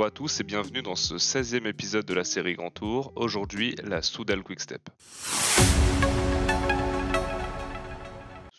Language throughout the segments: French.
à tous et bienvenue dans ce 16e épisode de la série Grand Tour. Aujourd'hui, la Soudal Quick-Step.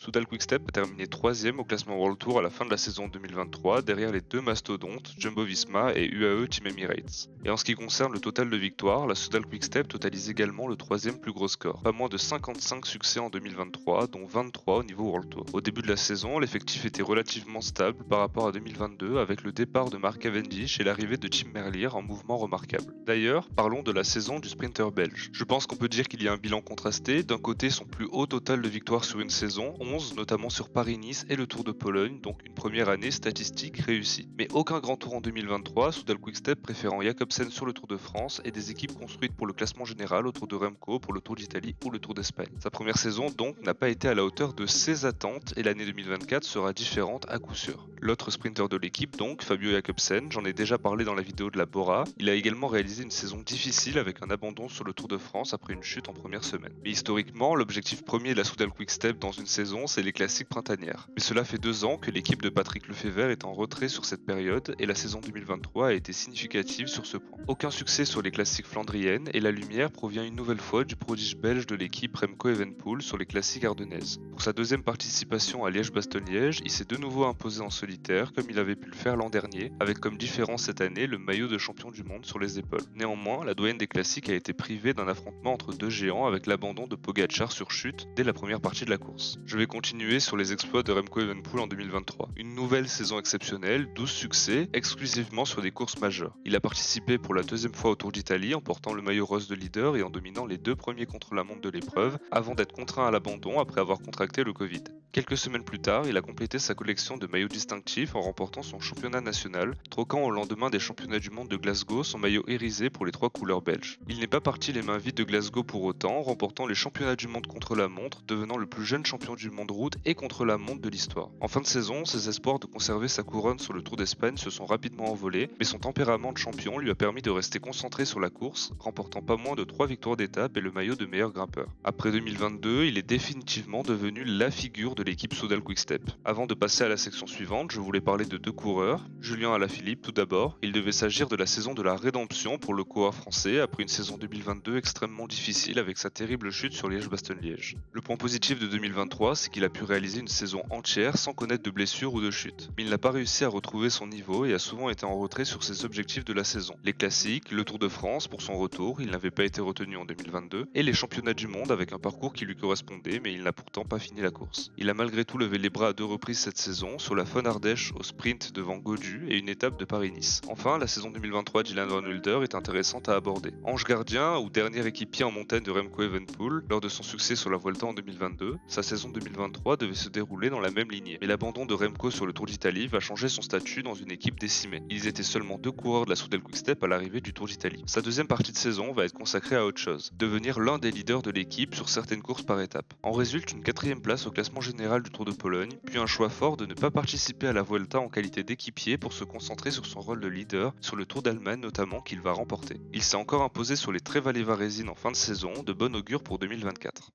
Soudal Quick-Step a terminé 3e au classement World Tour à la fin de la saison 2023, derrière les deux mastodontes, Jumbo-Visma et UAE Team Emirates. Et en ce qui concerne le total de victoires, la Soudal Quick-Step totalise également le 3e plus gros score, pas moins de 55 succès en 2023, dont 23 au niveau World Tour. Au début de la saison, l'effectif était relativement stable par rapport à 2022, avec le départ de Mark Cavendish et l'arrivée de Tim Merlier en mouvement remarquable. D'ailleurs, parlons de la saison du sprinter belge. Je pense qu'on peut dire qu'il y a un bilan contrasté, d'un côté son plus haut total de victoires sur une saison, 11, notamment sur Paris-Nice et le Tour de Pologne, donc une première année statistique réussie. Mais aucun grand tour en 2023, Soudal Quick-Step préférant Jacobsen sur le Tour de France et des équipes construites pour le classement général autour de Remco pour le Tour d'Italie ou le Tour d'Espagne. Sa première saison donc n'a pas été à la hauteur de ses attentes et l'année 2024 sera différente à coup sûr. L'autre sprinter de l'équipe donc, Fabio Jacobsen, j'en ai déjà parlé dans la vidéo de la Bora, il a également réalisé une saison difficile avec un abandon sur le Tour de France après une chute en première semaine. Mais historiquement, l'objectif premier de la Soudal Quick-Step dans une saison, c'est les classiques printanières. Mais cela fait 2 ans que l'équipe de Patrick Lefevere est en retrait sur cette période et la saison 2023 a été significative sur ce point. Aucun succès sur les classiques flandriennes et la lumière provient une nouvelle fois du prodige belge de l'équipe Remco Evenepoel sur les classiques ardennaises. Pour sa deuxième participation à Liège-Bastogne-Liège, il s'est de nouveau imposé en solitaire comme il avait pu le faire l'an dernier, avec comme différence cette année le maillot de champion du monde sur les épaules. Néanmoins, la doyenne des classiques a été privée d'un affrontement entre deux géants avec l'abandon de Pogacar sur chute dès la première partie de la course. Je vais continuer sur les exploits de Remco Evenepoel en 2023. Une nouvelle saison exceptionnelle, 12 succès, exclusivement sur des courses majeures. Il a participé pour la deuxième fois au Tour d'Italie en portant le maillot rose de leader et en dominant les 2 premiers contre-la-montre de l'épreuve, avant d'être contraint à l'abandon après avoir contracté le Covid. Quelques semaines plus tard, il a complété sa collection de maillots distinctifs en remportant son championnat national, troquant au lendemain des championnats du monde de Glasgow son maillot irisé pour les 3 couleurs belges. Il n'est pas parti les mains vides de Glasgow pour autant, remportant les championnats du monde contre-la-montre, devenant le plus jeune champion du monde route et contre-la-montre de l'histoire. En fin de saison, ses espoirs de conserver sa couronne sur le Tour d'Espagne se sont rapidement envolés, mais son tempérament de champion lui a permis de rester concentré sur la course, remportant pas moins de 3 victoires d'étape et le maillot de meilleur grimpeur. Après 2022, il est définitivement devenu la figure de l'équipe Soudal Quick-Step. Avant de passer à la section suivante, je voulais parler de 2 coureurs. Julien Alaphilippe tout d'abord. Il devait s'agir de la saison de la rédemption pour le coureur français après une saison 2022 extrêmement difficile avec sa terrible chute sur Liège-Bastogne-Liège. Le point positif de 2023, c'est qu'il a pu réaliser une saison entière sans connaître de blessures ou de chute. Mais il n'a pas réussi à retrouver son niveau et a souvent été en retrait sur ses objectifs de la saison. Les classiques, le Tour de France pour son retour, il n'avait pas été retenu en 2022, et les championnats du monde avec un parcours qui lui correspondait mais il n'a pourtant pas fini la course. Il a malgré tout levé les bras à 2 reprises cette saison, sur la Fun Ardèche au sprint devant Gaudu et une étape de Paris-Nice. Enfin, la saison 2023 d'Ilan Van Wilder est intéressante à aborder. Ange gardien ou dernier équipier en montagne de Remco Evenepoel lors de son succès sur la Vuelta en 2022, sa saison 2023 devait se dérouler dans la même lignée. Mais l'abandon de Remco sur le Tour d'Italie va changer son statut dans une équipe décimée. Ils étaient seulement 2 coureurs de la Soudal Quick-Step à l'arrivée du Tour d'Italie. Sa deuxième partie de saison va être consacrée à autre chose, devenir l'un des leaders de l'équipe sur certaines courses par étape. En résulte une 4e place au classement général du Tour de Pologne, puis un choix fort de ne pas participer à la Vuelta en qualité d'équipier pour se concentrer sur son rôle de leader, sur le Tour d'Allemagne notamment qu'il va remporter. Il s'est encore imposé sur les Trevale Varesine en fin de saison, de bon augure pour 2024.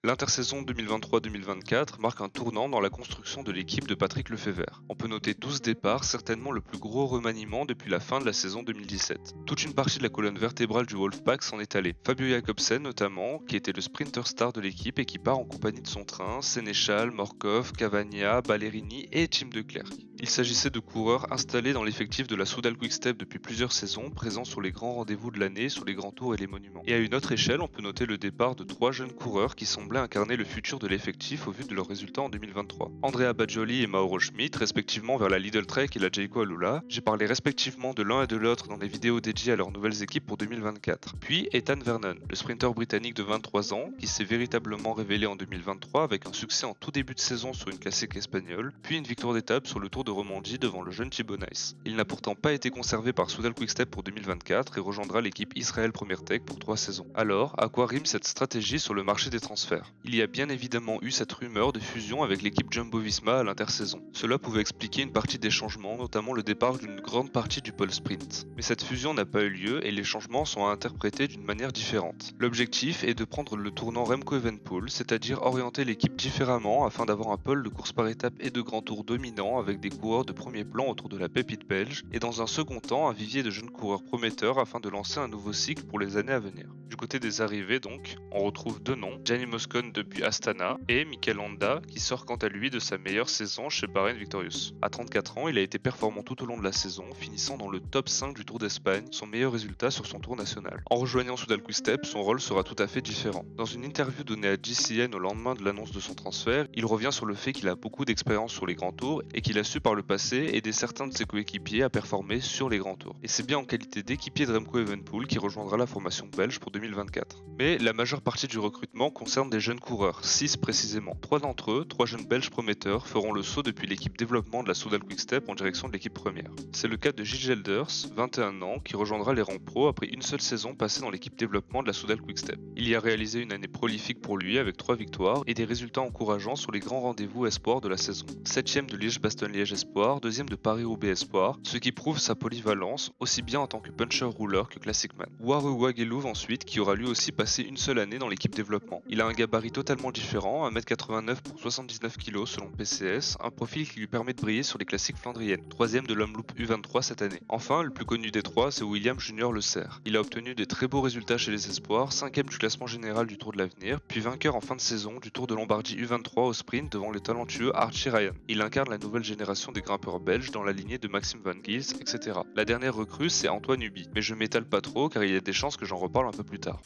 L'intersaison 2023-2024 marque un tournant dans la construction de l'équipe de Patrick Lefevere. On peut noter 12 départs, certainement le plus gros remaniement depuis la fin de la saison 2017. Toute une partie de la colonne vertébrale du Wolfpack s'en est allée. Fabio Jacobsen notamment, qui était le sprinter star de l'équipe et qui part en compagnie de son train, Sénéchal, Morkov, Cavagna, Ballerini et Tim de Klerk. Il s'agissait de coureurs installés dans l'effectif de la Soudal Quick-Step depuis plusieurs saisons, présents sur les grands rendez-vous de l'année, sur les grands tours et les monuments. Et à une autre échelle, on peut noter le départ de 3 jeunes coureurs qui semblaient incarner le futur de l'effectif au vu de leurs résultats en 2023. Andrea Bajoli et Mauro Schmidt, respectivement vers la Lidl Trek et la Jayco Alula. J'ai parlé respectivement de l'un et de l'autre dans des vidéos dédiées à leurs nouvelles équipes pour 2024. Puis Ethan Vernon, le sprinter britannique de 23 ans, qui s'est véritablement révélé en 2023 avec un succès en tout début de saison sur une classique espagnole, puis une victoire d'étape sur le Tour de Romandie devant le jeune Thibaut Nice. Il n'a pourtant pas été conservé par Soudal Quick-Step pour 2024 et rejoindra l'équipe Israël Premier Tech pour 3 saisons. Alors, à quoi rime cette stratégie sur le marché des transferts? Il y a bien évidemment eu cette rumeur de fusion avec l'équipe Jumbo-Visma à l'intersaison. Cela pouvait expliquer une partie des changements, notamment le départ d'une grande partie du pôle sprint. Mais cette fusion n'a pas eu lieu et les changements sont à interpréter d'une manière différente. L'objectif est de prendre le tournant Remco Evenepoel, c'est-à-dire orienter l'équipe différemment afin d'avoir un pôle de course par étapes et de grand tour dominant avec des coureurs de premier plan autour de la pépite belge, et dans un second temps un vivier de jeunes coureurs prometteurs afin de lancer un nouveau cycle pour les années à venir. Du côté des arrivées donc, on retrouve deux noms, Gianni Moscon depuis Astana et Mikel Landa qui sort quant à lui de sa meilleure saison chez Bahrain Victorious. À 34 ans, il a été performant tout au long de la saison, finissant dans le top 5 du Tour d'Espagne, son meilleur résultat sur son tour national. En rejoignant Soudal Quick-Step, son rôle sera tout à fait différent. Dans une interview donnée à GCN au lendemain de l'annonce de son transfert, il revient sur le fait qu'il a beaucoup d'expérience sur les grands tours et qu'il a su par le passé aider certains de ses coéquipiers à performer sur les grands tours. Et c'est bien en qualité d'équipier de Remco Evenepoel qu'il rejoindra la formation belge pour 2024. Mais la majeure partie du recrutement concerne des jeunes coureurs, 6 précisément. 3 d'entre eux, 3 jeunes belges prometteurs, feront le saut depuis l'équipe développement de la Soudal Quick-Step en direction de l'équipe première. C'est le cas de Gilles Gelders, 21 ans, qui rejoindra les rangs pro après une seule saison passée dans l'équipe développement de la Soudal Quick-Step. Il y a réalisé une année prolifique pour lui avec 3 victoires et des résultats encourageants sur les grands rendez-vous espoirs de la saison. 7ème de Liège-Bastogne-Liège Espoir, 2ème de Paris-Roubaix Espoir, ce qui prouve sa polyvalence aussi bien en tant que puncher-rouleur que classic man. Wareux Wagelouv ensuite, qui aura lui aussi passé une seule année dans l'équipe développement. Il a un gabarit totalement différent, 1m89 pour 79 kg selon PCS, un profil qui lui permet de briller sur les classiques flandriennes. 3ème de l'Omloop U23 cette année. Enfin, le plus connu des trois, c'est William Junior Le Serre. Il a obtenu des très beaux résultats chez les espoirs, 5ème du classement général du Tour de l'Avenir, puis vainqueur en fin de saison du Tour de Lombardie U23 au sprint devant le talentueux Archie Ryan. Il incarne la nouvelle génération des grimpeurs belges dans la lignée de Maxime Van Gils, etc. La dernière recrue, c'est Antoine Huby, mais je m'étale pas trop car il y a des chances que j'en reparle un peu plus tard.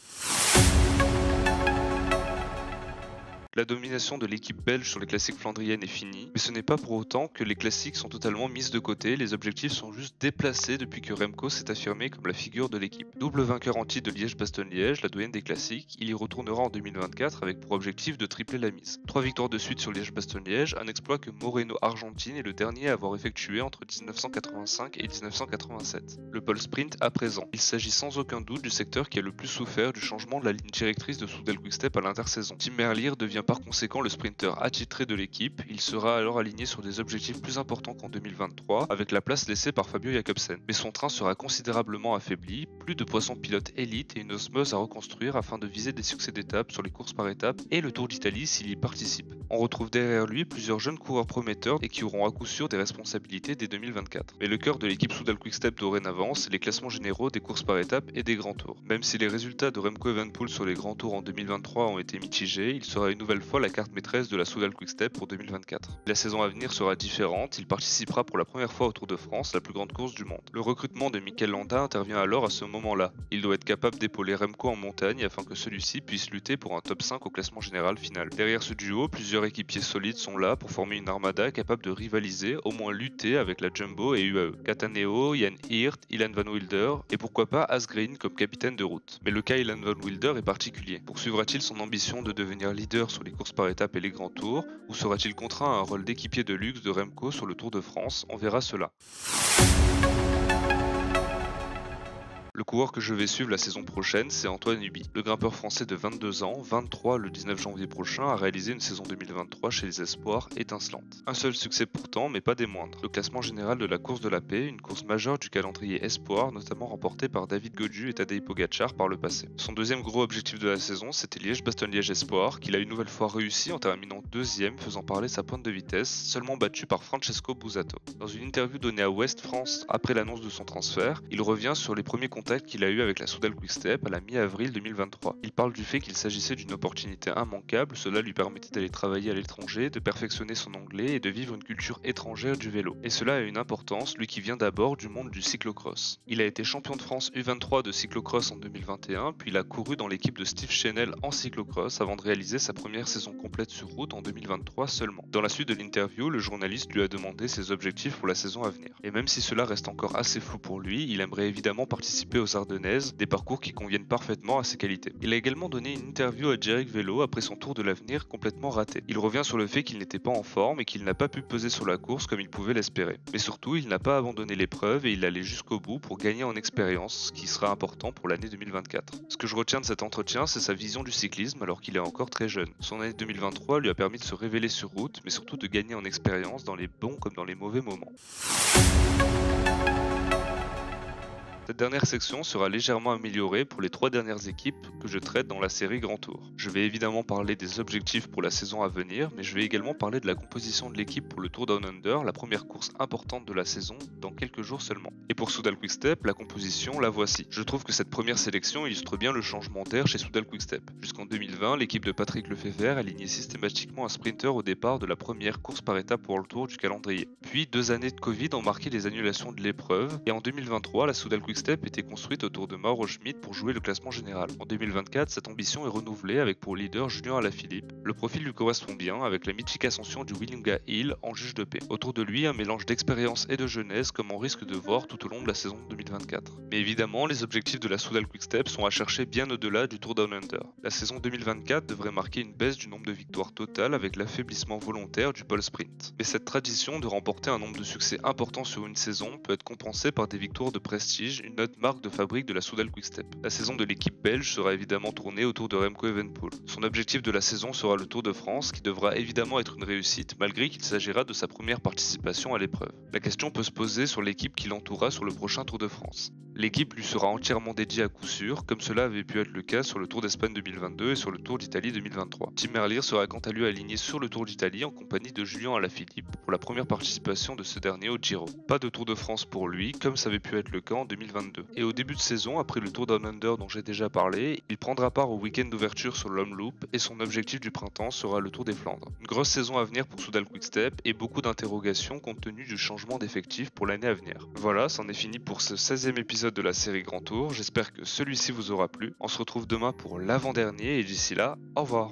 La domination de l'équipe belge sur les classiques flandriennes est finie, mais ce n'est pas pour autant que les classiques sont totalement mises de côté, les objectifs sont juste déplacés depuis que Remco s'est affirmé comme la figure de l'équipe. Double vainqueur en titre de Liège-Bastogne-Liège, la doyenne des classiques, il y retournera en 2024 avec pour objectif de tripler la mise. 3 victoires de suite sur Liège-Bastogne-Liège, un exploit que Moreno Argentine est le dernier à avoir effectué entre 1985 et 1987. Le pole sprint à présent. Il s'agit sans aucun doute du secteur qui a le plus souffert du changement de la ligne directrice de Soudal Quick-Step à l'intersaison. Tim Merlier devient par conséquent le sprinter attitré de l'équipe, il sera alors aligné sur des objectifs plus importants qu'en 2023 avec la place laissée par Fabio Jakobsen. Mais son train sera considérablement affaibli, plus de poissons pilotes élite et une osmose à reconstruire afin de viser des succès d'étape sur les courses par étapes et le Tour d'Italie s'il y participe. On retrouve derrière lui plusieurs jeunes coureurs prometteurs et qui auront à coup sûr des responsabilités dès 2024. Mais le cœur de l'équipe Soudal Quick-Step dorénavant, c'est les classements généraux des courses par étapes et des grands tours. Même si les résultats de Remco Evenepoel sur les grands tours en 2023 ont été mitigés, il sera une nouvelle fois la carte maîtresse de la Soudal Quick-Step pour 2024. La saison à venir sera différente, il participera pour la première fois au Tour de France, la plus grande course du monde. Le recrutement de Mikel Landa intervient alors à ce moment-là. Il doit être capable d'épauler Remco en montagne afin que celui-ci puisse lutter pour un top 5 au classement général final. Derrière ce duo, plusieurs équipiers solides sont là pour former une armada capable de rivaliser, au moins lutter avec la Jumbo et UAE. Cataneo, Jan Hirt, Ilan Van Wilder et pourquoi pas Asgreen comme capitaine de route. Mais le cas Ilan Van Wilder est particulier. Poursuivra-t-il son ambition de devenir leader sur les courses par étapes et les grands tours, ou sera-t-il contraint à un rôle d'équipier de luxe de Remco sur le Tour de France? On verra cela. Le coureur que je vais suivre la saison prochaine, c'est Antoine Huby. Le grimpeur français de 22 ans, 23 le 19 janvier prochain, a réalisé une saison 2023 chez les Espoirs étincelante. Un seul succès pourtant, mais pas des moindres. Le classement général de la course de la paix, une course majeure du calendrier Espoir, notamment remportée par David Gaudu et Tadej Pogacar par le passé. Son deuxième gros objectif de la saison, c'était Liège-Bastogne-Liège Espoir, qu'il a une nouvelle fois réussi en terminant deuxième, faisant parler sa pointe de vitesse, seulement battu par Francesco Busato. Dans une interview donnée à Ouest France après l'annonce de son transfert, il revient sur les premiers contacts qu'il a eu avec la Soudal Quick-Step à la mi-avril 2023. Il parle du fait qu'il s'agissait d'une opportunité immanquable, cela lui permettait d'aller travailler à l'étranger, de perfectionner son anglais et de vivre une culture étrangère du vélo. Et cela a une importance, lui qui vient d'abord du monde du cyclocross. Il a été champion de France U23 de cyclocross en 2021, puis il a couru dans l'équipe de Steve Chenel en cyclocross avant de réaliser sa première saison complète sur route en 2023 seulement. Dans la suite de l'interview, le journaliste lui a demandé ses objectifs pour la saison à venir. Et même si cela reste encore assez flou pour lui, il aimerait évidemment participer aux Ardennaises, des parcours qui conviennent parfaitement à ses qualités. Il a également donné une interview à Jerick Vélo après son Tour de l'Avenir complètement raté. Il revient sur le fait qu'il n'était pas en forme et qu'il n'a pas pu peser sur la course comme il pouvait l'espérer. Mais surtout, il n'a pas abandonné l'épreuve et il allait jusqu'au bout pour gagner en expérience, ce qui sera important pour l'année 2024. Ce que je retiens de cet entretien, c'est sa vision du cyclisme alors qu'il est encore très jeune. Son année 2023 lui a permis de se révéler sur route, mais surtout de gagner en expérience dans les bons comme dans les mauvais moments. Cette dernière section sera légèrement améliorée pour les 3 dernières équipes que je traite dans la série Grand Tour. Je vais évidemment parler des objectifs pour la saison à venir, mais je vais également parler de la composition de l'équipe pour le Tour Down Under, la première course importante de la saison, dans quelques jours seulement. Et pour Soudal Quick-Step, la composition, la voici. Je trouve que cette première sélection illustre bien le changement d'air chez Soudal Quick-Step. Jusqu'en 2020, l'équipe de Patrick Lefevere alignait systématiquement un sprinter au départ de la première course par étape pour le Tour du calendrier. Puis 2 années de Covid ont marqué les annulations de l'épreuve, et en 2023, la Soudal Quick-Step était construite autour de Mauro Schmid pour jouer le classement général. En 2024, cette ambition est renouvelée avec pour leader Julien Alaphilippe. Le profil lui correspond bien avec la mythique ascension du Willinga Hill en juge de paix. Autour de lui, un mélange d'expérience et de jeunesse comme on risque de voir tout au long de la saison 2024. Mais évidemment, les objectifs de la Soudal Quick-Step sont à chercher bien au-delà du Tour Down Under. La saison 2024 devrait marquer une baisse du nombre de victoires totales avec l'affaiblissement volontaire du pole sprint. Mais cette tradition de remporter un nombre de succès important sur une saison peut être compensée par des victoires de prestige, une autre marque de fabrique de la Soudal Quick-Step. La saison de l'équipe belge sera évidemment tournée autour de Remco Evenepoel. Son objectif de la saison sera le Tour de France, qui devra évidemment être une réussite malgré qu'il s'agira de sa première participation à l'épreuve. La question peut se poser sur l'équipe qui l'entourera sur le prochain Tour de France. L'équipe lui sera entièrement dédiée à coup sûr, comme cela avait pu être le cas sur le Tour d'Espagne 2022 et sur le Tour d'Italie 2023. Tim Merlier sera quant à lui aligné sur le Tour d'Italie en compagnie de Julien Alaphilippe pour la première participation de ce dernier au Giro. Pas de Tour de France pour lui, comme ça avait pu être le cas en 2022. Et au début de saison, après le Tour Down Under dont j'ai déjà parlé, il prendra part au week-end d'ouverture sur l'Omloop et son objectif du printemps sera le Tour des Flandres. Une grosse saison à venir pour Soudal Quick-Step et beaucoup d'interrogations compte tenu du changement d'effectif pour l'année à venir. Voilà, c'en est fini pour ce 16e épisode de la série Grand Tour. J'espère que celui-ci vous aura plu. On se retrouve demain pour l'avant-dernier et d'ici là, au revoir.